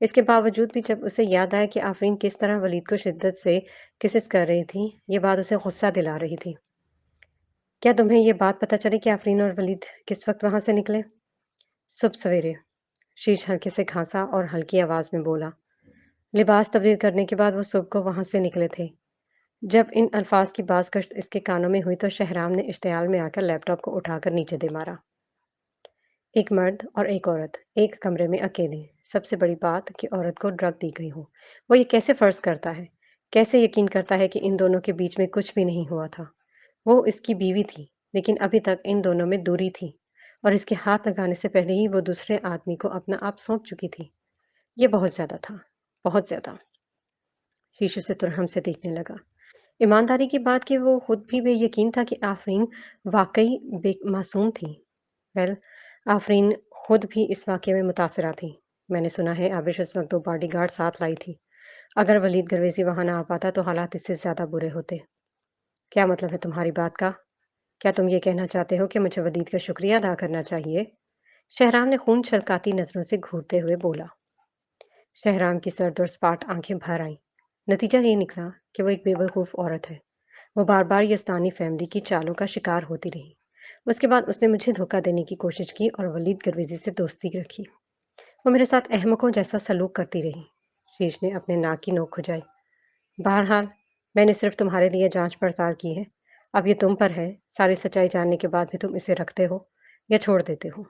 اس کے باوجود بھی جب اسے یاد آیا کہ آفرین کس طرح ولید کو شدت سے کسس کر رہی تھی، یہ بات اسے غصہ دلا رہی تھی۔ کیا تمہیں یہ بات پتہ چلی کہ آفرین اور ولید کس وقت وہاں سے نکلے؟ صبح سویرے، شیش ہلکے سے کھانسا اور ہلکی آواز میں بولا۔ لباس تبدیل کرنے کے بعد وہ صبح کو وہاں سے نکلے تھے۔ جب ان الفاظ کی بازگشت اس کے کانوں میں ہوئی تو شہرام نے اشتعال میں آ کر لیپ ٹاپ کو اٹھا کر نیچے دے مارا۔ ایک مرد اور ایک عورت ایک کمرے میں اکیلے، سب سے بڑی بات کہ عورت کو ڈرگ دی گئی ہو۔ وہ یہ کیسے فرض کرتا ہے، کیسے یقین کرتا ہے کہ ان دونوں کے بیچ میں کچھ بھی نہیں ہوا تھا؟ وہ اس کی بیوی تھی، لیکن ابھی تک ان دونوں میں دوری تھی، اور اس کے ہاتھ لگانے سے پہلے ہی وہ دوسرے آدمی کو اپنا آپ سونپ چکی تھی۔ یہ بہت زیادہ تھا، بہت زیادہ۔ شیشے سے ترہم سے دیکھنے لگا۔ ایمانداری کی بات کہ وہ خود بھی بے یقین تھا کہ آفرین واقعی بے معصوم تھی۔ ویل، آفرین خود بھی اس واقعے میں متاثرہ تھی۔ میں نے سنا ہے آبش اس وقت 2 باڈی گارڈ ساتھ لائی تھی۔ اگر ولید گرویزی وہاں نہ آ پاتا تو حالات اس سے زیادہ برے ہوتے۔ کیا مطلب ہے تمہاری بات کا؟ کیا تم یہ کہنا چاہتے ہو کہ مجھے ولید کا شکریہ ادا کرنا چاہیے؟ شہرام نے خون چھلکاتی نظروں سے گھورتے ہوئے بولا۔ شہرام کی سرد اور سپاٹ آنکھیں بھر آئیں۔ نتیجہ یہ نکلا کہ وہ ایک بے وقوف عورت ہے۔ وہ بار بار یزدانی فیملی کی چالوں کا شکار ہوتی رہی۔ اس کے بعد اس نے مجھے دھوکہ دینے کی کوشش کی اور ولید گرویزی سے دوستی رکھی۔ وہ میرے ساتھ احمقوں جیسا سلوک کرتی رہی۔ شیش نے اپنے ناک کی نوک کھجائی۔ بہرحال، میں نے صرف تمہارے لیے جانچ پڑتال کی ہے۔ اب یہ تم پر ہے، ساری سچائی جاننے کے بعد بھی تم اسے رکھتے ہو یا چھوڑ دیتے ہو۔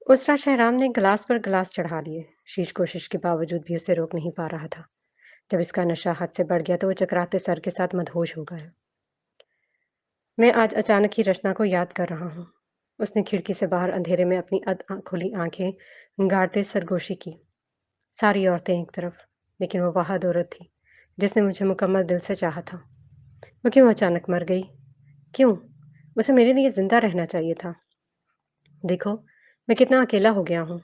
اسرا شہرام نے گلاس پر گلاس چڑھا لیے۔ شیش کوشش کے باوجود بھی اسے روک نہیں پا رہا تھا۔ جب اس کا نشہ حد سے بڑھ گیا تو وہ چکراتے سر کے ساتھ مدہوش ہو گیا۔ میں آج اچانک ہی رچنا کو یاد کر رہا ہوں۔ اس نے کھڑکی سے باہر اندھیرے میں اپنی کھلی آنکھیں گاڑتے سرگوشی کی۔ ساری عورتیں ایک طرف، لیکن وہ واحد عورت تھی جس نے مجھے مکمل دل سے چاہا تھا۔ وہ کیوں اچانک مر گئی؟ کیوں؟ اسے میرے لیے زندہ رہنا چاہیے تھا۔ دیکھو، میں کتنا اکیلا ہو گیا ہوں۔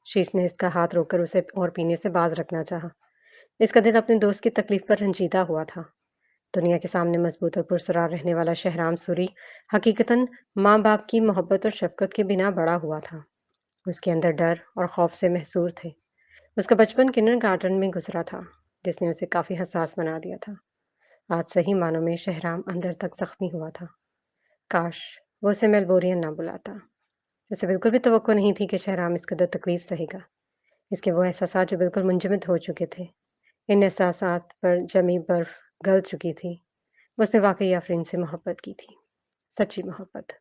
شیش نے اس کا ہاتھ روک کر اسے اور پینے سے باز رکھنا چاہا۔ اس کا دل اپنے دوست کی تکلیف پر رنجیدہ ہوا تھا۔ دنیا کے سامنے مضبوط اور پرسرار رہنے والا شہرام سوری حقیقتاً ماں باپ کی محبت اور شفقت کے بنا بڑا ہوا تھا۔ اس کے اندر ڈر اور خوف سے محصور تھے۔ اس کا بچپن کنڈر گارٹن میں گزرا تھا، جس نے اسے کافی حساس بنا دیا تھا۔ آج صحیح معنوں میں شہرام اندر تک زخمی ہوا تھا۔ کاش وہ اسے میلبورین نہ بلاتا۔ اسے بالکل بھی توقع نہیں تھی کہ شہرام اس قدر تکلیف سہے گا۔ اس کے وہ احساسات جو بالکل منجمد ہو چکے تھے، ان احساسات پر جمی برف گل چکی تھی۔ اس نے واقعی آفرین سے محبت کی تھی، سچی محبت۔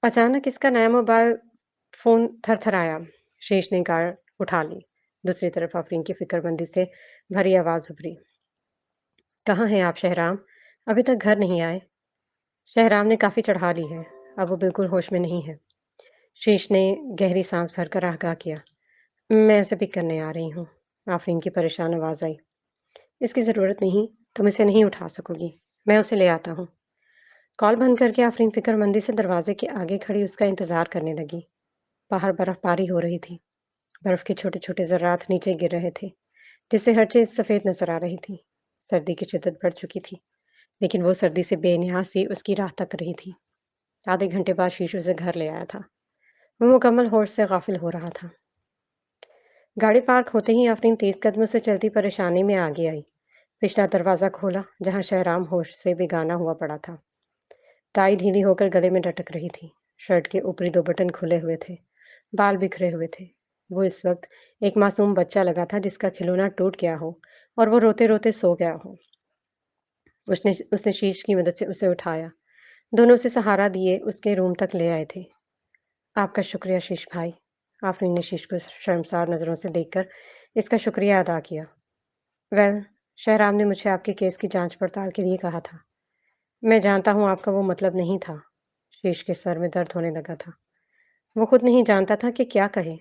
اچانک اس کا نیا موبائل فون تھر تھر آیا۔ شیش نے گارڈ اٹھا لی۔ دوسری طرف آفرین کی فکر مندی سے بھری آواز ابھری۔ کہاں ہیں آپ شہرام؟ ابھی تک گھر نہیں آئے؟ شہرام نے کافی چڑھا لی ہے، اب وہ بالکل ہوش میں نہیں ہے۔ شیش نے گہری سانس بھر کر آگاہ کیا۔ میں اسے پک کرنے آ رہی ہوں۔ آفرین کی پریشان آواز آئی۔ اس کی ضرورت نہیں، تم اسے نہیں اٹھا سکو گی، میں اسے لے آتا ہوں۔ کال بند کر کے آفرین فکر مندی سے دروازے کے آگے کھڑی اس کا انتظار کرنے لگی۔ باہر برف باری ہو رہی تھی۔ برف کے چھوٹے چھوٹے ذرات نیچے گر رہے تھے، جس سے ہر چیز سفید نظر آ رہی تھی۔ سردی کی شدت بڑھ چکی تھی، لیکن وہ سردی سے بے نیاز سی اس کی راہ تک رہی تھی۔ آدھے گھنٹے بعد شیشو سے گھر لے آیا تھا۔ وہ مکمل ہوش سے غافل ہو رہا تھا۔ گاڑی پارک ہوتے ہی آفرین تیز قدموں سے چلتی پریشانی میں آگے آئی۔ پچھلا دروازہ کھولا جہاں شہرام ہوش سے بیگانہ ہوا پڑا تھا۔ ٹائی ڈھیلی ہو کر گلے میں لٹک رہی تھی۔ شرٹ کے اوپری 2 بٹن کھلے ہوئے تھے، بال بکھرے ہوئے تھے۔ وہ اس وقت ایک معصوم بچہ لگا تھا جس کا کھلونا ٹوٹ گیا ہو اور وہ روتے روتے سو گیا ہو۔ اس نے شیش کی مدد سے اسے اٹھایا۔ دونوں اسے سہارا دیے اس کے روم تک لے آئے تھے۔ آپ کا شکریہ شیش بھائی۔ آفرین نے شیش کو شرمسار نظروں سے دیکھ کر اس کا شکریہ ادا کیا۔ ویل، شہرام نے مجھے آپ کے کیس کی جانچ پڑتال کے لیے کہا تھا۔ میں جانتا ہوں آپ کا وہ مطلب نہیں تھا۔ شیش کے سر میں درد ہونے لگا تھا۔ وہ خود نہیں جانتا تھا کہ کیا کہے۔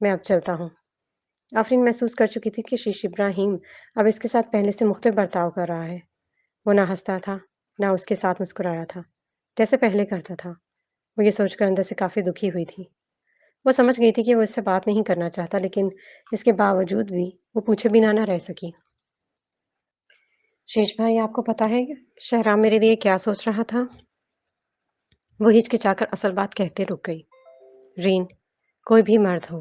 میں اب چلتا ہوں۔ آفرین محسوس کر چکی تھی کہ شیش ابراہیم اب اس کے ساتھ پہلے سے مختلف برتاؤ کر رہا ہے۔ وہ نہ ہنستا تھا، نہ اس کے ساتھ مسکرایا تھا جیسے پہلے کرتا تھا۔ وہ یہ سوچ کر اندر سے کافی دکھی ہوئی تھی۔ وہ سمجھ گئی تھی کہ وہ اس سے بات نہیں کرنا چاہتا، لیکن اس کے باوجود بھی وہ پوچھے بنا نہ رہ سکی۔ شیش بھائی، آپ کو پتا ہے شہرام میرے لیے کیا سوچ رہا تھا؟ وہ ہچکچا کر اصل بات کہتے رک گئی۔ رین، کوئی بھی مرد ہو،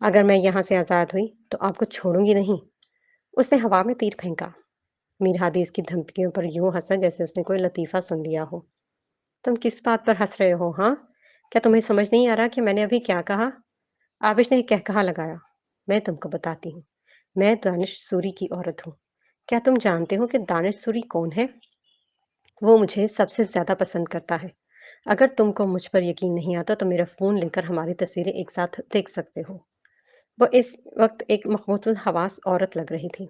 اگر میں یہاں سے آزاد ہوئی تو آپ کو چھوڑوں گی نہیں۔ اس نے ہوا میں تیر پھینکا۔ میر ہادی اس کی دھمکیوں پر یوں ہنسا جیسے اس نے کوئی لطیفہ سن لیا ہو۔ تم کس بات پر ہنس رہے ہو ہاں؟ کیا تمہیں سمجھ نہیں آ رہا کہ میں نے ابھی کیا کہا؟ آبش نے ایک کہا لگایا۔ میں تم کو بتاتی ہوں۔ میں دانش سوری کی عورت ہوں۔ کیا تم جانتے ہو کہ دانش سوری کون ہے؟ وہ مجھے سب سے زیادہ پسند کرتا ہے۔ اگر تم کو مجھ پر یقین نہیں آتا تو میرا فون لے کر ہماری تصویریں ایک ساتھ دیکھ سکتے ہو۔ وہ اس وقت ایک مخبوط الحواس عورت لگ رہی تھی۔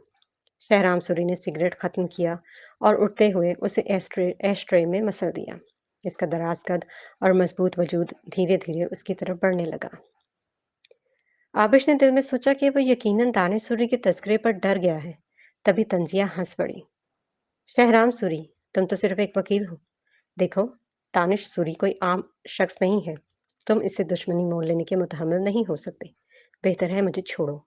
شہرام سوری نے سگریٹ ختم کیا اور اٹھتے ہوئے اسے ایش ٹرے میں مسل دیا۔ اس کا دراز قد اور مضبوط وجود دھیرے دھیرے اس کی طرف بڑھنے لگا۔ آبش نے دل میں سوچا کہ وہ یقیناً دانش سوری کے تذکرے پر ڈر گیا ہے۔ تبھی تنزیہ ہنس پڑی۔ شہرام سوری، تم تو صرف ایک وکیل ہو۔ دیکھو، دانش سوری کوئی عام شخص نہیں ہے۔ تم اس سے دشمنی مول لینے کے متحمل نہیں ہو سکتے۔ بہتر ہے مجھے چھوڑو۔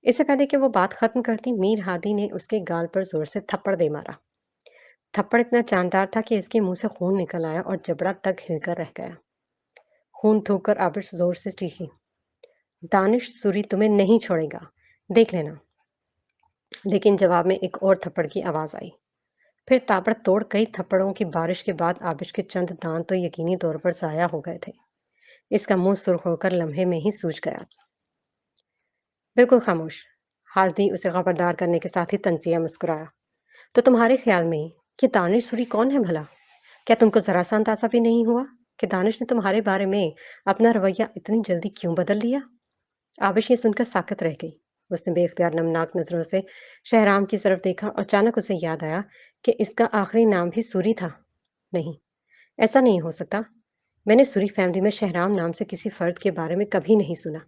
اس سے پہلے کہ وہ بات ختم کرتی، میر ہادی نے اس کے گال پر زور سے تھپڑ دے مارا۔ تھپڑ اتنا جاندار تھا کہ اس کے منہ سے خون نکل آیا اور جبڑا تک ہل کر رہ گیا۔ خون تھوک کر آبش زور سے چیخی۔ دانش سوری تمہیں نہیں چھوڑے گا، دیکھ لینا۔ لیکن جواب میں ایک اور تھپڑ کی آواز آئی۔ پھر تابڑ توڑ کئی تھپڑوں کی بارش کے بعد آبش کے چند دانت تو یقینی طور پر ضائع ہو گئے تھے۔ اس کا منہ سرخ ہو کر لمحے میں ہی سوج گیا۔ بالکل خاموش۔ ہادی اسے خبردار کرنے کے ساتھ ہی تنزیہ مسکرایا۔ تو تمہارے خیال میں کہ دانش سوری کون ہے بھلا؟ کیا تم کو ذرا سا اندازہ بھی نہیں ہوا کہ دانش نے تمہارے بارے میں اپنا رویہ اتنی جلدی کیوں بدل لیا؟ آبش یہ سن کر ساکت رہ گئی۔ اس نے بے اختیار نمناک نظروں سے شہرام کی طرف دیکھا اور اچانک اسے یاد آیا کہ اس کا آخری نام بھی سوری تھا۔ نہیں، ایسا نہیں ہو سکتا۔ میں نے سوری فیملی میں شہرام نام سے کسی فرد کے بارے میں کبھی نہیں سنا۔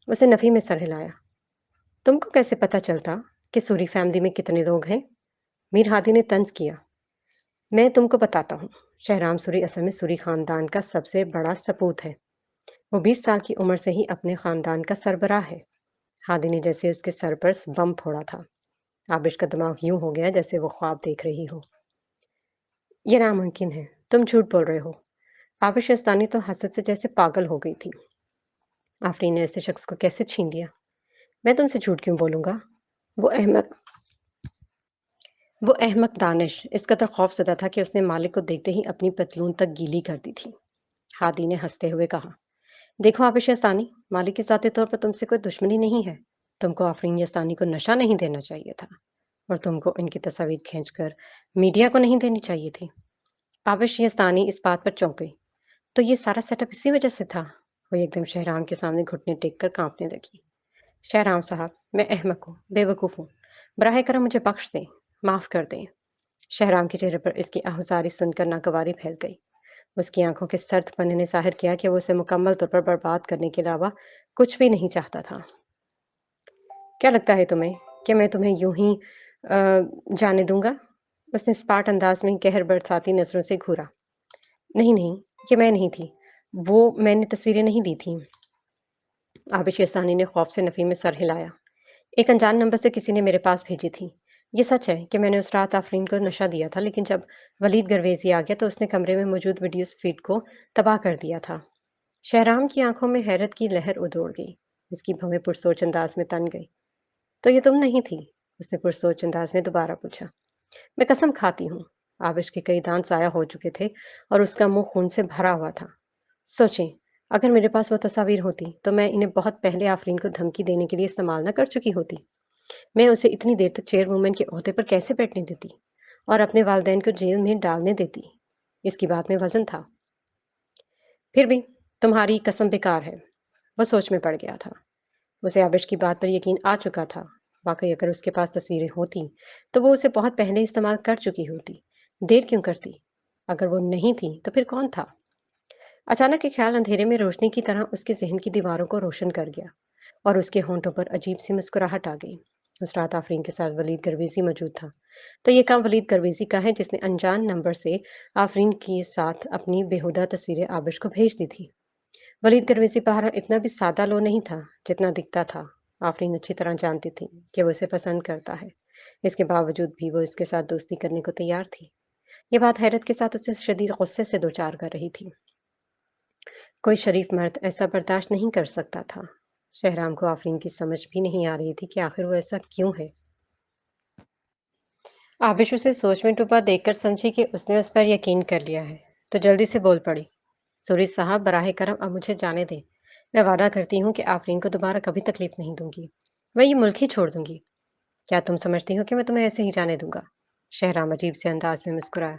اسے نفی میں سر ہلایا۔ تم کو کیسے پتا چلتا کہ سوری فیملی میں کتنے لوگ ہیں؟ میر ہادی نے طنز کیا۔ میں تم کو بتاتا ہوں۔ شہرام سوری اصل میں سوری خاندان کا سب سے بڑا سپوت ہے۔ وہ 20 سال کی عمر سے ہی اپنے خاندان کا سربراہ ہے۔ ہادی نے جیسے اس کے سر پر بم پھوڑا تھا۔ آبش کا دماغ یوں ہو گیا جیسے وہ خواب دیکھ رہی ہو۔ یہ ناممکن ہے، تم جھوٹ بول رہے ہو۔ آبش یزدانی تو حسد سے جیسے پاگل ہو گئی تھی۔ آفرین نے ایسے شخص کو کیسے چھین لیا؟ میں تم سے جھوٹ کیوں بولوں گا؟ وہ احمق وہ احمق دانش اس قدر خوف زدہ تھا کہ اس نے مالک کو دیکھتے ہی اپنی پتلون تک گیلی کر دی تھی۔ ہادی نے ہنستے ہوئے کہا، دیکھو آبش یزدانی، مالک کے ذاتی طور پر تم سے کوئی دشمنی نہیں ہے۔ تم کو آفرین یزدانی کو نشہ نہیں دینا چاہیے تھا، اور تم کو ان کی تصاویر کھینچ کر میڈیا کو نہیں دینی چاہیے تھی۔ آبش یزدانی اس بات پر چونک گئی۔ تو یہ سارا سیٹ اپ اسی وجہ سے تھا؟ وہ ایک دم شہرام کے سامنے گھٹنے ٹیک کر کانپنے لگی۔ شہرام صاحب، میں احمق ہوں، بے وقوف ہوں۔ براہ کرم مجھے بخش دیں، معاف کر دیں۔ شہرام کے چہرے پر اس کی آہذاری سن کر ناگواری پھیل گئی۔ اس کی آنکھوں کے سرد پنے نے ظاہر کیا کہ وہ اسے مکمل طور پر برباد کرنے کے علاوہ کچھ بھی نہیں چاہتا تھا۔ کیا لگتا ہے تمہیں کہ میں تمہیں یوں ہی جانے دوں گا؟ اس نے اسپاٹ انداز میں قہر برساتی نظروں سے گھورا۔ نہیں نہیں، یہ میں نہیں تھی۔ وہ میں نے تصویریں نہیں دی تھیں۔ آبش یزدانی نے خوف سے نفی میں سر ہلایا۔ ایک انجان نمبر سے کسی نے میرے پاس بھیجی تھی۔ یہ سچ ہے کہ میں نے اس رات آفرین کو نشہ دیا تھا، لیکن جب ولید گرویزی آ گیا تو اس نے کمرے میں موجود ویڈیوز فیڈ کو تباہ کر دیا تھا۔ شہرام کی آنکھوں میں حیرت کی لہر ادوڑ گئی۔ اس کی بھویں پرسوچ انداز میں تن گئی۔ تو یہ تم نہیں تھی؟ اس نے پرسوچ انداز میں دوبارہ پوچھا۔ میں قسم کھاتی ہوں۔ آبش کے کئی دانت ضائع ہو چکے تھے اور اس کا منہ خون سے بھرا ہوا تھا۔ سوچیں، اگر میرے پاس وہ تصاویر ہوتی تو میں انہیں بہت پہلے آفرین کو دھمکی دینے کے لیے استعمال نہ کر چکی ہوتی۔ میں اسے اتنی دیر تک چیئر وومن کے عہدے پر کیسے بیٹھنے دیتی اور اپنے والدین کو جیل میں ڈالنے دیتی؟ اس کی بات میں وزن تھا۔ پھر بھی تمہاری قسم بیکار ہے۔ وہ سوچ میں پڑ گیا تھا۔ اسے آبش کی بات پر یقین آ چکا تھا۔ واقعی اگر اس کے پاس تصویریں ہوتی تو وہ اسے بہت پہلے استعمال کر چکی ہوتی۔ دیر کیوں کرتی؟ اگر وہ نہیں تھی تو پھر کون تھا؟ اچانک ایک خیال اندھیرے میں روشنی کی طرح اس کے ذہن کی دیواروں کو روشن کر گیا، اور اس کے ہونٹوں پر عجیب سی مسکراہٹ آ گئی۔ اس رات آفرین کے ساتھ ولید گرویزی موجود تھا، تو یہ کام ولید گرویزی کا ہے جس نے انجان نمبر سے آفرین کے ساتھ اپنی بےہودہ تصویریں آبش کو بھیج دی تھی۔ ولید گرویزی بہرحال اتنا بھی سادہ لو نہیں تھا جتنا دکھتا تھا۔ آفرین اچھی طرح جانتی تھی کہ وہ اسے پسند کرتا ہے۔ اس کے باوجود بھی وہ اس کے ساتھ دوستی کرنے کو تیار تھی۔ یہ بات حیرت کے ساتھ اسے شدید غصے سے دوچار کر رہی تھی۔ کوئی شریف مرد ایسا برداشت نہیں کر سکتا تھا۔ شہرام کو آفرین کی سمجھ بھی نہیں آ رہی تھی کہ آخر وہ ایسا کیوں ہے۔ آبش اسے سوچ میں ڈوبا دیکھ کر سمجھی کہ اس نے اس پر یقین کر لیا ہے، تو جلدی سے بول پڑی۔ سوری صاحب، براہ کرم اب مجھے جانے دیں۔ میں وعدہ کرتی ہوں کہ آفرین کو دوبارہ کبھی تکلیف نہیں دوں گی۔ میں یہ ملک ہی چھوڑ دوں گی۔ کیا تم سمجھتی ہو کہ میں تمہیں ایسے ہی جانے دوں گا؟ شہرام عجیب سے انداز میں مسکرایا۔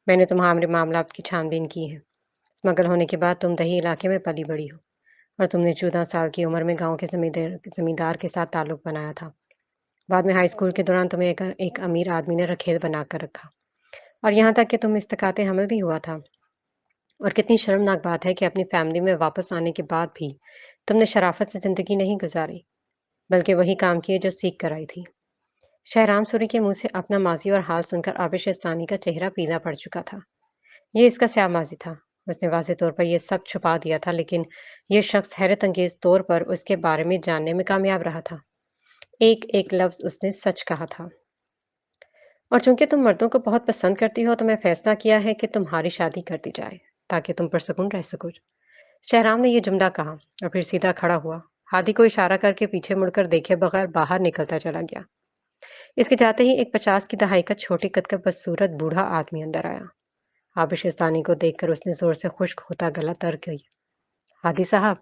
میں نے تمہارے معاملات کی چھان بین کی ہے۔ اسمگل ہونے کے بعد تم دہی علاقے میں پلی بڑی ہو، اور تم نے 14 سال کی عمر میں گاؤں کے زمیندار کے ساتھ تعلق بنایا تھا۔ بعد میں ہائی اسکول کے دوران تمہیں ایک امیر آدمی نے رکھیل بنا کر رکھا، اور یہاں تک کہ تم استقاط حمل بھی ہوا تھا۔ اور کتنی شرمناک بات ہے کہ اپنی فیملی میں واپس آنے کے بعد بھی تم نے شرافت سے زندگی نہیں گزاری، بلکہ وہی کام کیے جو سیکھ کر آئی تھی۔ شہرام سوری کے منہ سے اپنا ماضی اور حال سن کر آبش استانی کا چہرہ پیلا پڑ چکا تھا۔ یہ اس کا سیاہ ماضی تھا۔ اس نے واضح طور پر یہ سب چھپا دیا تھا، لیکن یہ شخص حیرت انگیز طور پر اس کے بارے میں جاننے میں کامیاب رہا تھا۔ ایک ایک لفظ اس نے سچ کہا تھا۔ اور چونکہ تم مردوں کو بہت پسند کرتی ہو، تو میں فیصلہ کیا ہے کہ تمہاری شادی کر دی جائے تاکہ تم پرسکون رہ سکو۔ شہرام نے یہ جملہ کہا اور پھر سیدھا کھڑا ہوا، ہادی کو اشارہ کر کے پیچھے مڑ کر دیکھے بغیر باہر نکلتا چلا گیا۔ اس کے جاتے ہی ایک 50 کی دہائی کا چھوٹی قد کا بدصورت بوڑھا آدمی اندر آیا۔ آبش استانی کو دیکھ کر اس نے زور سے خشک ہوتا گلا تر گئی۔ ہادی صاحب،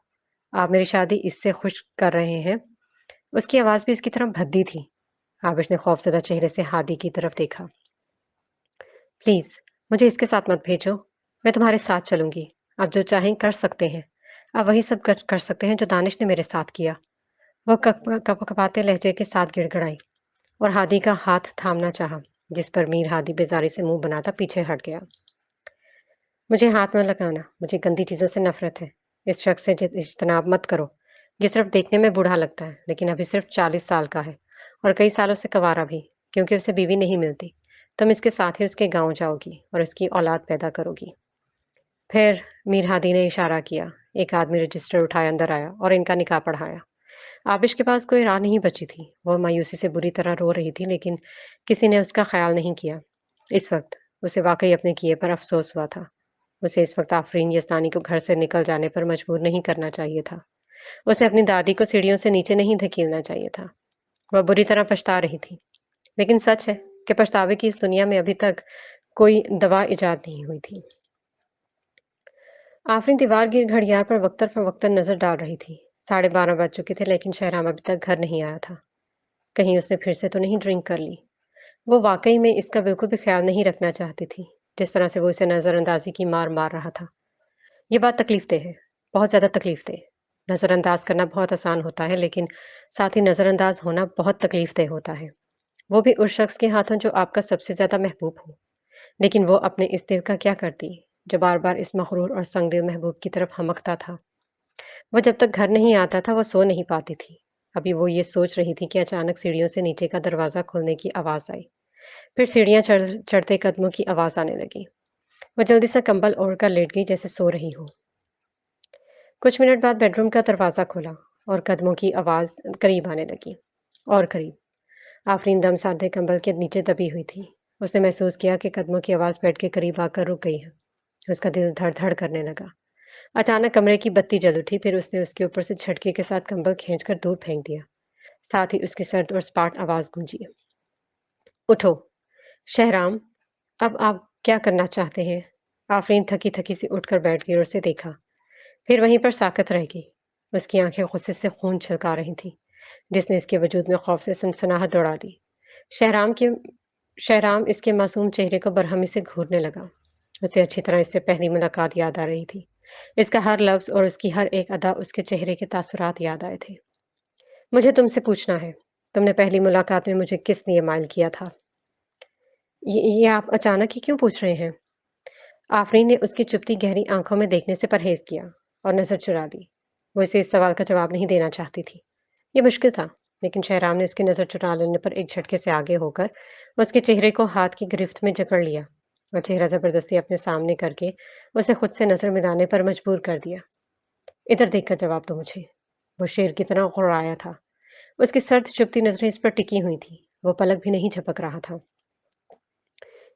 آپ میری شادی اس سے خوش کر رہے ہیں؟ اس کی آواز بھی اس کی طرح بھدی تھی۔ آبش نے خوفزدہ چہرے سے ہادی کی طرف دیکھا۔ پلیز مجھے اس کے ساتھ مت بھیجو، میں تمہارے ساتھ چلوں گی۔ آپ جو چاہیں کر سکتے ہیں، آپ وہی سب کر سکتے ہیں جو دانش نے میرے ساتھ کیا۔ وہ کپاتے لہجے کے ساتھ گڑ گڑائی اور ہادی کا ہاتھ تھامنا چاہا، جس پر میر ہادی بیزاری سے منہ بناتا پیچھے ہٹ گیا۔ مجھے ہاتھ میں لگانا، مجھے گندی چیزوں سے نفرت ہے۔ اس شخص سے اجتناب مت کرو۔ یہ صرف دیکھنے میں بوڑھا لگتا ہے، لیکن ابھی صرف 40 سال کا ہے، اور کئی سالوں سے کنوارا بھی، کیونکہ اسے بیوی نہیں ملتی۔ تم اس کے ساتھ ہی اس کے گاؤں جاؤ گی اور اس کی اولاد پیدا کرو گی۔ پھر میر ہادی نے اشارہ کیا۔ ایک آدمی رجسٹر اٹھائے اندر آیا اور ان کا نکاح پڑھایا۔ آبش کے پاس کوئی راہ نہیں بچی تھی۔ وہ مایوسی سے بری طرح رو رہی تھی، لیکن کسی نے اس کا خیال نہیں کیا۔ اس وقت اسے واقعی اپنے کیے پر افسوس ہوا تھا۔ اسے اس وقت آفرین یزدانی کو گھر سے نکل جانے پر مجبور نہیں کرنا چاہیے تھا۔ اسے اپنی دادی کو سیڑھیوں سے نیچے نہیں دھکیلنا چاہیے تھا۔ وہ بری طرح پچھتا رہی تھی، لیکن سچ ہے کہ پچھتاوے کی اس دنیا میں ابھی تک کوئی دوا ایجاد نہیں ہوئی تھی۔ آفرین دیوار گیر گھڑیال پر وقتاً فوقتاً نظر ڈال رہی تھی۔ 12:30 بج چکے تھے، لیکن شہرام ابھی تک گھر نہیں آیا تھا۔ کہیں اس نے پھر سے تو نہیں ڈرنک کر لی۔ وہ واقعی میں اس کا بالکل بھی خیال نہیں رکھنا چاہتی تھی، جس طرح سے وہ اسے نظر اندازی کی مار مار رہا تھا۔ یہ بات تکلیف دہ ہے، بہت زیادہ تکلیف دہ۔ نظر انداز کرنا بہت آسان ہوتا ہے، لیکن ساتھ ہی نظر انداز ہونا بہت تکلیف دہ ہوتا ہے، وہ بھی اس شخص کے ہاتھوں جو آپ کا سب سے زیادہ محبوب ہو۔ لیکن وہ اپنے اس دل کا کیا کرتی جو بار بار اس مغرور اور سنگ دل محبوب کی طرف ہمکتا تھا؟ وہ جب تک گھر نہیں آتا تھا وہ سو نہیں پاتی تھی۔ ابھی وہ یہ سوچ رہی تھی کہ اچانک سیڑھیوں سے نیچے کا دروازہ کھلنے کی آواز آئی، پھر سیڑھیاں چڑھتے قدموں کی آواز آنے لگی۔ وہ جلدی سے کمبل اوڑھ کر لیٹ گئی جیسے سو رہی ہو۔ کچھ منٹ بعد بیڈ روم کا دروازہ کھلا اور قدموں کی آواز قریب آنے لگی، اور قریب۔ آفرین دم سادے کمبل کے نیچے دبی ہوئی تھی۔ اس نے محسوس کیا کہ قدموں کی آواز بیڈ کے قریب آ کر رک گئی ہے۔ اس کا دل دھڑ دھڑ کرنے لگا۔ اچانک کمرے کی بتی جل اٹھی، پھر اس نے اس کے اوپر سے جھٹکے کے ساتھ کمبل کھینچ کر دور پھینک دیا۔ ساتھ ہی اس کی سرد اور سپاٹ آواز گونجی، اٹھو شہرام، اب آپ کیا کرنا چاہتے ہیں؟ آفرین تھکی تھکی سی اٹھ کر بیٹھ گئی اور اسے دیکھا، پھر وہیں پر ساکت رہ گئی۔ اس کی آنکھیں غصے سے خون چھلکا رہی تھیں، جس نے اس کے وجود میں خوف سے سنسناہٹ دوڑا دی۔ شہرام کے شہرام اس کے معصوم چہرے کو برہمی سے گھورنے لگا۔ اسے اچھی طرح اس سے پہلی ملاقات یاد آ رہی تھی۔ اس کا ہر لفظ اور اس کی ہر ایک ادا اس کے چہرے کے تاثرات یاد آئے تھے۔ مجھے تم سے پوچھنا ہے، تم نے پہلی ملاقات میں مجھے کس لیے مائل کیا تھا؟ یہ آپ اچانک ہی کیوں پوچھ رہے ہیں؟ آفرین نے اس کی چپتی گہری آنکھوں میں دیکھنے سے پرہیز کیا اور نظر چرا دی۔ وہ اسے اس سوال کا جواب نہیں دینا چاہتی تھی۔ یہ مشکل تھا، لیکن شہرام نے اس کی نظر چرا لینے پر ایک جھٹکے سے آگے ہو کر اس کے چہرے کو ہاتھ کی گرفت میں جکڑ لیا اور چہرہ زبردستی اپنے سامنے کر کے اسے خود سے نظر ملانے پر مجبور کر دیا۔ ادھر دیکھ کر جواب دو مجھے۔ وہ شیر کی طرح غڑایا تھا۔ اس کی سرد چپتی نظریں اس پر ٹکی ہوئی تھیں۔ وہ پلک بھی نہیں جھپک رہا تھا۔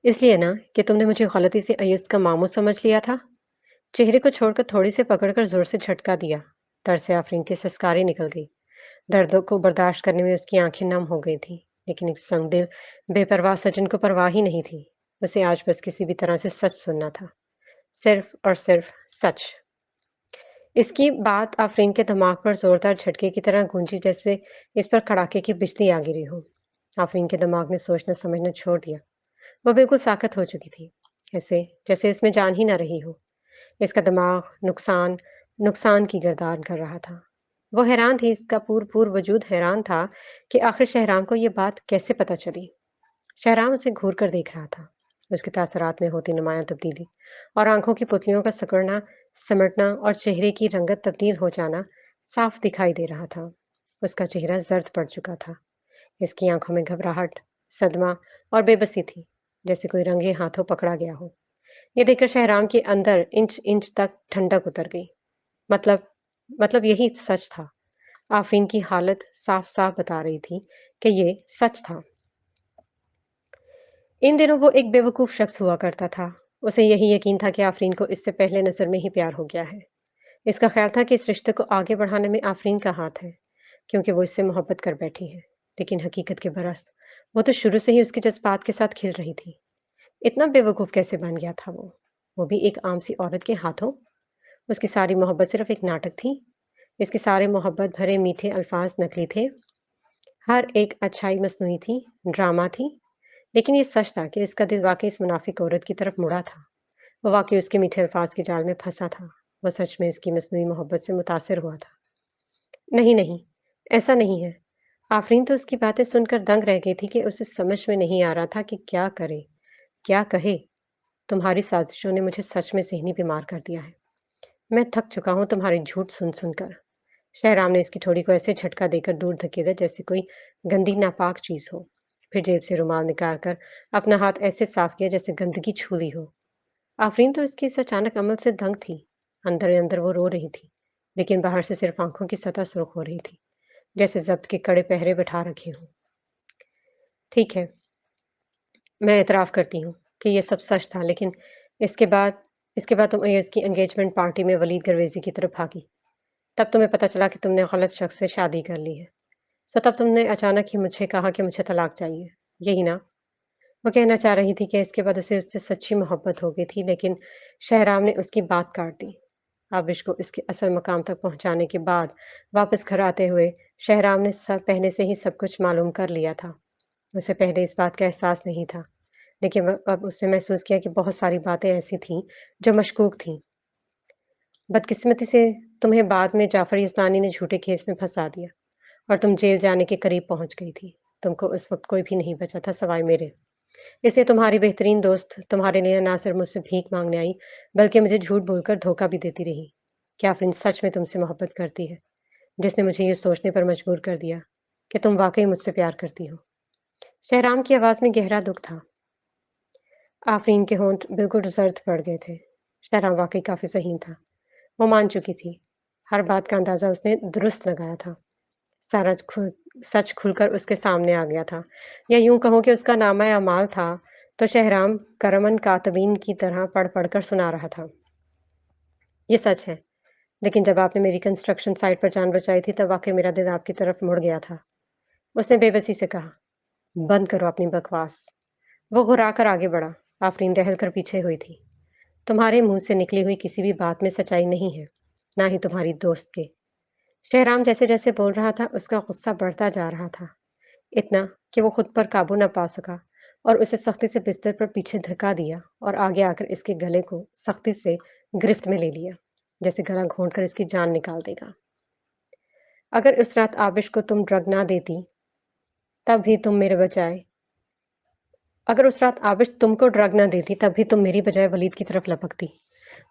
اس لیے نا کہ تم نے مجھے غلطی سے ایست کا ماموں سمجھ لیا تھا؟ چہرے کو چھوڑ کر تھوڑی سے پکڑ کر زور سے جھٹکا دیا۔ درد سے آفرین کی سسکاری نکل گئی۔ درد کو برداشت کرنے میں اس کی آنکھیں نم ہو گئی تھیں، لیکن ایک سنگ دل بے پرواہ سجن کو پرواہ ہی نہیں تھی۔ اسے آج بس کسی بھی طرح سے سچ سننا تھا، صرف اور صرف سچ۔ اس کی بات آفرین کے دماغ پر زوردار جھٹکے کی طرح گونجی، جیسے اس پر کڑاکے کی بجلی آ گری ہو۔ آفرین کے دماغ نے سوچنا سمجھنا چھوڑ دیا۔ وہ بالکل ساکت ہو چکی تھی، ایسے جیسے اس میں جان ہی نہ رہی ہو۔ اس کا دماغ نقصان نقصان کی گردان کر رہا تھا۔ وہ حیران تھی، اس کا پور وجود حیران تھا کہ آخر شہرام کو یہ بات کیسے پتہ چلی۔ شہرام اسے گھور کر دیکھ رہا تھا، اس کے تاثرات میں ہوتی نمایاں تبدیلی اور آنکھوں کی پتلیوں کا سکڑنا سمٹنا اور چہرے کی رنگت تبدیل ہو جانا صاف دکھائی دے رہا تھا۔ اس کا چہرہ زرد پڑ چکا تھا، اس کی آنکھوں میں گھبراہٹ، صدمہ اور بے بسی تھی، جیسے کوئی رنگے ہاتھوں پکڑا گیا ہو۔ یہ دیکھ کر شہرام کے اندر انچ انچ تک ٹھنڈک اتر گئی۔ مطلب مطلب یہی سچ تھا۔ آفرین کی حالت صاف صاف بتا رہی تھی کہ یہ سچ تھا۔ ان دنوں وہ ایک بیوقوف شخص ہوا کرتا تھا۔ اسے یہی یقین تھا کہ آفرین کو اس سے پہلے نظر میں ہی پیار ہو گیا ہے۔ اس کا خیال تھا کہ اس رشتے کو آگے بڑھانے میں آفرین کا ہاتھ ہے، کیونکہ وہ اس سے محبت کر بیٹھی ہے۔ لیکن حقیقت کے برعکس وہ تو شروع سے ہی اس کے جذبات کے ساتھ کھل رہی تھی۔ اتنا بیوقوف کیسے بن گیا تھا وہ بھی ایک عام سی عورت کے ہاتھوں؟ اس کی ساری محبت صرف ایک ناٹک تھی؟ اس کے سارے محبت بھرے میٹھے الفاظ نکلی تھے؟ ہر ایک اچھائی مصنوعی تھی، ڈرامہ تھی؟ لیکن یہ سچ تھا کہ اس کا دل واقعی اس منافق عورت کی طرف مڑا تھا۔ وہ واقعی اس کے میٹھے الفاظ کے جال میں پھنسا تھا۔ وہ سچ میں اس کی مصنوعی محبت سے متاثر ہوا تھا۔ نہیں نہیں، ایسا نہیں ہے۔ آفرین تو اس کی باتیں سن کر دنگ رہ گئی تھی کہ اسے سمجھ میں نہیں آ رہا تھا کہ کیا کرے، کیا کہے۔ تمہاری سازشوں نے مجھے سچ میں ذہنی بیمار کر دیا ہے۔ میں تھک چکا ہوں تمہاری جھوٹ سن سن کر۔ شہرام نے اس کی ٹھوڑی کو ایسے جھٹکا دے کر دور دھکیلا جیسے کوئی گندی ناپاک چیز ہو، پھر جیب سے رومال نکال کر اپنا ہاتھ ایسے صاف کیا جیسے گندگی چھو لی ہو۔ آفرین تو اس کی اس اچانک عمل سے دنگ تھی۔ اندر اندر وہ رو رہی تھی، لیکن باہر سے صرف آنکھوں کی سطح سرخ ہو رہی تھی، جیسے ضبط کے کڑے پہرے بٹھا رکھے ہوں۔ ٹھیک ہے، میں اعتراف کرتی ہوں کہ یہ سب سچ تھا، لیکن اس کے بعد تم اس کی انگیجمنٹ پارٹی میں ولید گرویزی کی طرف بھاگی۔ تب تمہیں پتہ چلا کہ تم نے غلط شخص سے شادی کر لی ہے، سو تب تم نے اچانک ہی مجھے کہا کہ مجھے طلاق چاہیے، یہی نا؟ وہ کہنا چاہ رہی تھی کہ اس کے بعد اسے اس سے سچی محبت ہو گئی تھی، لیکن شہرام نے اس کی بات کاٹ دی۔ آبش کو اس کے اصل مقام تک پہنچانے کے بعد واپس گھر آتے ہوئے شہرام نے پہلے سے ہی سب کچھ معلوم کر لیا تھا۔ اسے پہلے اس بات کا احساس نہیں تھا، لیکن اب اس نے محسوس کیا کہ بہت ساری باتیں ایسی تھیں جو مشکوک تھیں۔ بدقسمتی سے تمہیں بعد میں جعفر یزدانی نے جھوٹے کیس میں پھنسا دیا اور تم جیل جانے کے قریب پہنچ گئی تھی۔ تم کو اس وقت کوئی بھی نہیں بچا تھا سوائے میرے۔ اس لیے تمہاری بہترین دوست تمہارے لیے نہ صرف مجھ سے بھیک مانگنے آئی، بلکہ مجھے جھوٹ بول کر دھوکہ بھی دیتی رہی کہ آفرین سچ میں تم سے محبت کرتی ہے، جس نے مجھے یہ سوچنے پر مجبور کر دیا کہ تم واقعی مجھ سے پیار کرتی ہو۔ شہرام کی آواز میں گہرا دکھ تھا۔ آفرین کے ہونٹ بالکل زرد پڑ گئے تھے۔ شہرام واقعی کافی ذہین تھا، وہ مان چکی تھی۔ ہر بات کا اندازہ اس نے درست لگایا تھا۔ سارا سچ کھل کر اس کے سامنے آ گیا تھا، یا یوں کہوں کہ اس کا نامہ اعمال تھا تو شہرام کرمن کاتبین کی طرح پڑھ پڑھ کر سنا رہا تھا۔ یہ سچ ہے، لیکن جب آپ نے میری کنسٹرکشن سائٹ پر جان بچائی تھی تب واقعی میرا دل آپ کی طرف مڑ گیا تھا۔ اس نے بے بسی سے کہا۔ بند کرو اپنی بکواس۔ وہ گھرا کر آگے بڑھا۔ آفرین دہل کر پیچھے ہوئی تھی۔ تمہارے منہ سے نکلی ہوئی کسی بھی بات میں سچائی نہیں ہے، نہ ہی تمہاری دوست کے۔ شہرام جیسے جیسے بول رہا تھا اس کا غصہ بڑھتا جا رہا تھا، اتنا کہ وہ خود پر قابو نہ پا سکا اور اسے سختی سے بستر پر پیچھے دھکا دیا اور آگے آ کر اس کے گلے کو سختی سے گرفت میں لے لیا، جیسے گلا گھونٹ کر اس کی جان نکال دے گا۔ اگر اس رات آبش کو تم ڈرگ نہ دیتی تب بھی تم میرے بجائے اگر اس رات آبش تم کو ڈرگ نہ دیتی تب بھی تم میری بجائے ولید کی طرف لپکتی۔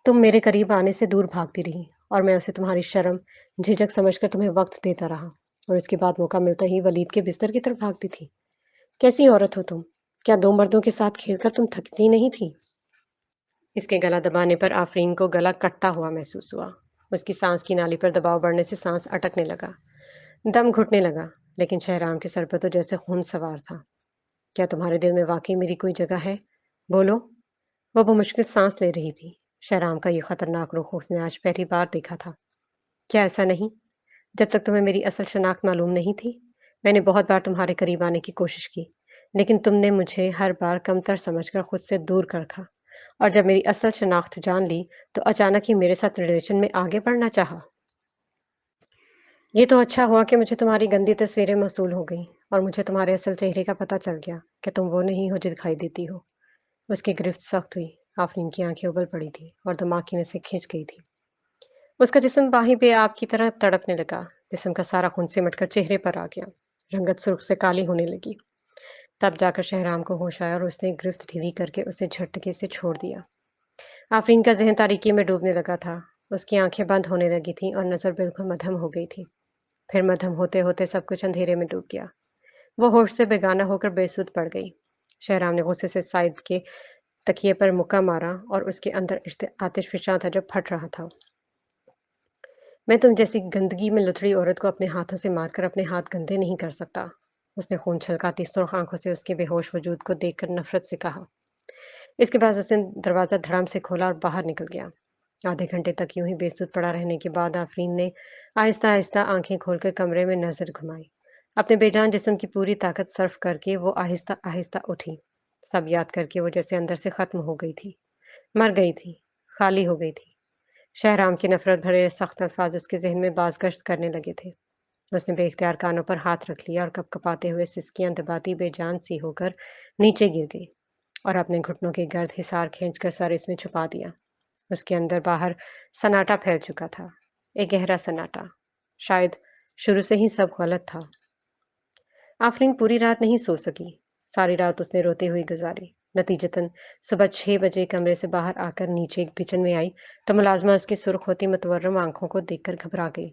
تم میرے قریب آنے سے دور بھاگتی رہی اور میں اسے تمہاری شرم جھجک سمجھ کر تمہیں وقت دیتا رہا، اور اس کے بعد موقع ملتا ہی ولید کے بستر کی طرف بھاگتی تھی۔ کیسی عورت ہو تم؟ کیا دو مردوں کے ساتھ کھیل کر تم تھکتی نہیں تھی؟ اس کے گلا دبانے پر آفرین کو گلا کٹتا ہوا محسوس ہوا۔ اس کی سانس کی نالی پر دباؤ بڑھنے سے سانس اٹکنے لگا، دم گھٹنے لگا، لیکن شہرام کے سر پر تو جیسے خون سوار تھا۔ کیا تمہارے دل میں واقعی میری کوئی جگہ ہے؟ بولو۔ وہ بمشکل سانس لے رہی تھی۔ شہرام کا یہ خطرناک رخ اس نے آج پہلی بار دیکھا تھا۔ کیا ایسا نہیں؟ جب تک تمہیں میری اصل شناخت معلوم نہیں تھی، میں نے بہت بار تمہارے قریب آنے کی کوشش کی، لیکن تم نے مجھے ہر بار کمتر سمجھ کر خود سے دور کر رکھا، اور جب میری اصل شناخت جان لی تو اچانک ہی میرے ساتھ ریلیشن میں آگے بڑھنا چاہا۔ یہ تو اچھا ہوا کہ مجھے تمہاری گندی تصویریں موصول ہو گئیں، اور مجھے تمہارے اصل چہرے کا پتہ چل گیا کہ تم وہ نہیں ہو جو دکھائی دیتی ہو۔ اس کی گرفت سخت ہوئی، آفرین کی آنکھیں ابل پڑی تھی اور دماغ کی نسیں کھنچ گئی تھی۔ اس کا جسم باہی بے آب کی طرح تڑپنے لگا، جسم کا سارا خون سمٹ کر چہرے پر آ گیا، رنگت سرخ سے کالی ہونے لگی۔ تب جا کر شہرام کو ہوش آیا اور اس نے گرفت ڈھیلی کر کے اسے جھٹکے سے چھوڑ دیا۔ آفرین کا ذہن تاریکی میں ڈوبنے لگا تھا، اس کی آنکھیں بند ہونے لگی تھیں اور نظر بالکل مدھم ہو گئی تھی۔ پھر مدھم ہوتے ہوتے سب کچھ اندھیرے میں ڈوب گیا۔ وہ ہوش سے بیگانہ ہو کر بے سود پڑ گئی۔ شہرام نے غصے سے سائد کے تکیے پر مکہ مارا اور اس کے اندر آتش فشاں تھا جو پھٹ رہا تھا۔ میں تم جیسی گندگی میں لتھڑی عورت کو اپنے ہاتھوں سے مار کر اپنے ہاتھ گندے نہیں کر سکتا، اس نے خون چھلکاتی سرخ آنکھوں سے اس کے بے ہوش وجود کو دیکھ کر نفرت سے کہا۔ اس کے بعد اس نے دروازہ دھڑام سے کھولا اور باہر نکل گیا۔ آدھے گھنٹے تک یوں ہی بے سود پڑا رہنے کے بعد آفرین نے آہستہ آہستہ آنکھیں کھول کر کمرے میں نظر گھمائی۔ اپنے بے جان جسم کی پوری طاقت صرف کر کے وہ آہستہ آہستہ اٹھی، سب یاد کر کے وہ جیسے اندر سے ختم ہو گئی تھی، مر گئی تھی، خالی ہو گئی تھی۔ شہرام کی نفرت بھرے سخت الفاظ اس کے ذہن میں باز گشت کرنے لگے تھے۔ اس نے بے اختیار کانوں پر ہاتھ رکھ لیا اور کپ کپاتے ہوئے سسکیاں دباتی بے جان سی ہو کر نیچے گر گئی اور اپنے گھٹنوں کے گرد حصار کھینچ کر سر اس میں چھپا دیا۔ اس کے اندر باہر سناٹا پھیل چکا تھا، ایک گہرا سناٹا، شاید شروع سے ہی سب غلط تھا۔ آفرین پوری رات نہیں سو سکی، ساری رات اس نے روتے ہوئی گزاری۔ نتیجتاً صبح 6 بجے کمرے سے باہر آ کر نیچے کچن میں آئی تو ملازمہ اس کی سرخ ہوتی متورم آنکھوں کو دیکھ کر گھبرا گئی۔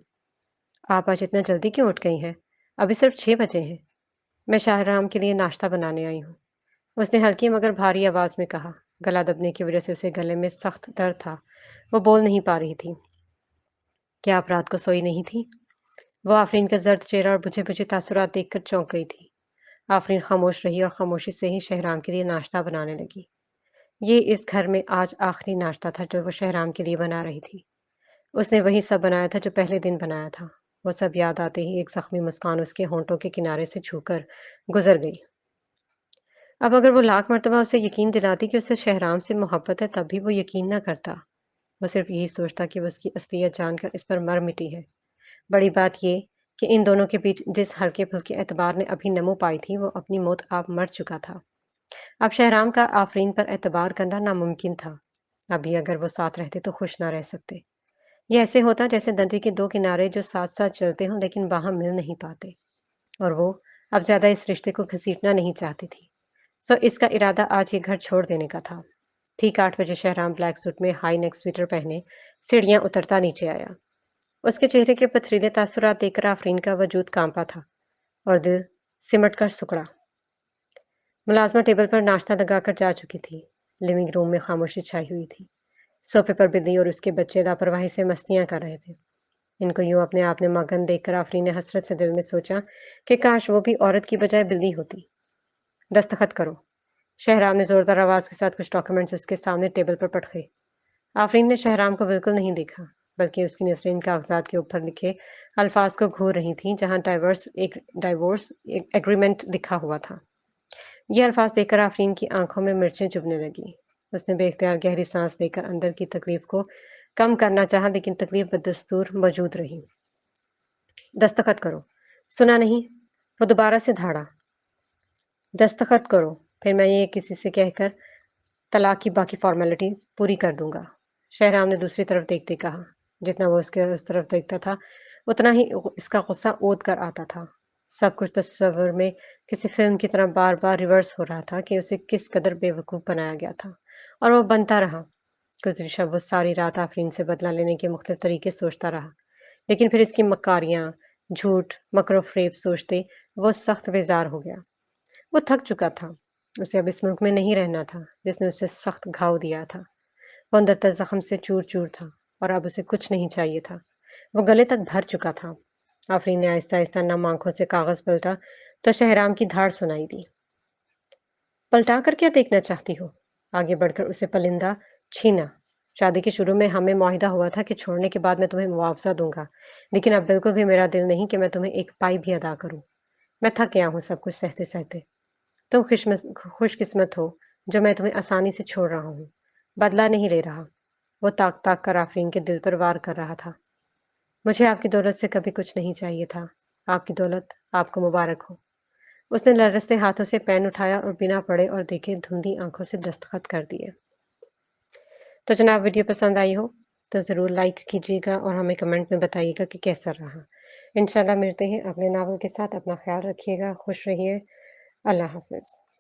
آپ آج اتنا جلدی کیوں اٹھ گئی ہیں؟ ابھی صرف 6 بجے ہیں۔ میں شاہرام کے لیے ناشتہ بنانے آئی ہوں، اس نے ہلکی مگر بھاری آواز میں کہا۔ گلا دبنے کی وجہ سے اسے گلے میں سخت درد تھا، وہ بول نہیں پا رہی تھی۔ کیا آپ رات کو سوئی نہیں تھی؟ وہ آفرین کا زرد چہرہ اور بجھے بجھے تاثرات دیکھ کر چونک گئی تھی۔ آفرین خاموش رہی اور خاموشی سے ہی شہرام کے لیے ناشتہ بنانے لگی۔ یہ اس گھر میں آج آخری ناشتہ تھا جو وہ شہرام کے لیے بنا رہی تھی۔ اس نے وہی سب بنایا تھا جو پہلے دن بنایا تھا۔ وہ سب یاد آتے ہی ایک زخمی مسکان اس کے ہونٹوں کے کنارے سے چھو کر گزر گئی۔ اب اگر وہ لاکھ مرتبہ اسے یقین دلاتی کہ اسے شہرام سے محبت ہے تب بھی وہ یقین نہ کرتا۔ وہ صرف یہی سوچتا کہ وہ اس کی اصلیت جان کر اس پر مر مٹی ہے۔ بڑی بات یہ کہ ان دونوں کے بیچ جس ہلکے پھلکے اعتبار نے ابھی نمو پائی تھی وہ اپنی موت آپ مر چکا تھا۔ اب شہرام کا آفرین پر اعتبار کرنا ناممکن تھا۔ ابھی اگر وہ ساتھ رہتے تو خوش نہ رہ سکتے۔ یہ ایسے ہوتا جیسے ندی کے دو کنارے جو ساتھ ساتھ چلتے ہوں لیکن باہم مل نہیں پاتے، اور وہ اب زیادہ اس رشتے کو گھسیٹنا نہیں چاہتی تھی، سو اس کا ارادہ آج یہ گھر چھوڑ دینے کا تھا۔ ٹھیک 8 بجے شہرام بلیک سوٹ میں ہائی نیک سویٹر پہنے سیڑھیاں اترتا نیچے آیا۔ اس کے چہرے کے پتھریلے تاثرات دیکھ کر آفرین کا وجود کانپا تھا اور دل سمٹ کر سکڑا۔ ملازمہ ٹیبل پر ناشتہ لگا کر جا چکی تھی۔ لیونگ روم میں خاموشی چھائی ہوئی تھی۔ صوفے پر بلی اور اس کے بچے لاپرواہی سے مستیاں کر رہے تھے۔ ان کو یوں اپنے آپ میں مگن دیکھ کر آفرین نے حسرت سے دل میں سوچا کہ کاش وہ بھی عورت کی بجائے بلی ہوتی۔ دستخط کرو۔ شہرام نے زوردار آواز کے ساتھ کچھ ڈاکیومنٹس اس کے سامنے ٹیبل پر پٹکے۔ آفرین نے شہرام کو بالکل نہیں دیکھا، بلکہ اس کی نظریں ان کاغذات کے اوپر لکھے الفاظ کو گھور رہی تھیں جہاں ڈائیورس ایگریمنٹ لکھا ہوا تھا۔ یہ الفاظ دیکھ کر آفرین کی آنکھوں میں مرچیں چبھنے لگی۔ اس نے بے اختیار گہری سانس لے کر اندر کی تکلیف کو کم کرنا چاہا لیکن تکلیف بدستور موجود رہی۔ دستخط کرو۔ سنا نہیں؟ وہ دوبارہ سے دھاڑا۔ دستخط کرو، پھر میں یہ کسی سے کہہ کر طلاق کی باقی فارمیلٹیز پوری کر دوں گا۔ شہرام نے دوسری طرف دیکھتے کہا۔ جتنا وہ اس طرف دیکھتا تھا اتنا ہی اس کا غصہ اود کر آتا تھا۔ سب کچھ تصور میں کسی فلم کی طرح بار بار ریورس ہو رہا تھا کہ اسے کس قدر بے وقوف بنایا گیا تھا، اور وہ بنتا رہا۔ گزری شب وہ ساری رات آفرین سے بدلہ لینے کے مختلف طریقے سوچتا رہا، لیکن پھر اس کی مکاریاں، جھوٹ، مکر و فریب سوچتے وہ سخت بیزار ہو گیا۔ وہ تھک چکا تھا، اسے اب اس ملک میں نہیں رہنا تھا جس نے اسے سخت گھاؤ دیا تھا۔ وہ اندر تک زخم سے چور چور تھا اور اب اسے کچھ نہیں چاہیے تھا، وہ گلے تک بھر چکا تھا۔ آفرین نے آہستہ آہستہ نم آنکھوں سے کاغذ پلٹا تو شہرام کی دھاڑ سنائی دی۔ پلٹا کر کیا دیکھنا چاہتی ہو؟ آگے بڑھ کر اسے پلندہ چھینا۔ شادی کے شروع میں ہمیں معاہدہ ہوا تھا کہ چھوڑنے کے بعد میں تمہیں معاوضہ دوں گا، لیکن اب بالکل بھی میرا دل نہیں کہ میں تمہیں ایک پائی بھی ادا کروں۔ میں تھک گیا ہوں سب کچھ سہتے-سہتے۔ تم خوش قسمت ہو جو میں تمہیں آسانی سے چھوڑ رہا ہوں، بدلہ نہیں لے رہا۔ وہ تاک تاک کر آفرین کے دل پر وار کر رہا تھا۔ مجھے آپ کی دولت سے کبھی کچھ نہیں چاہیے تھا۔ آپ کی دولت آپ کو مبارک ہو۔ اس نے لرزتے ہاتھوں سے پین اٹھایا اور بنا پڑھے اور دیکھے دھندی آنکھوں سے دستخط کر دیے۔ تو جناب ویڈیو پسند آئی ہو تو ضرور لائک کیجیے گا اور ہمیں کمنٹ میں بتائیے گا کہ کیسا رہا۔ انشاءاللہ ملتے ہیں اگلے ناول کے ساتھ۔ اپنا خیال رکھیے گا، خوش رہیے۔ اللہ حافظ۔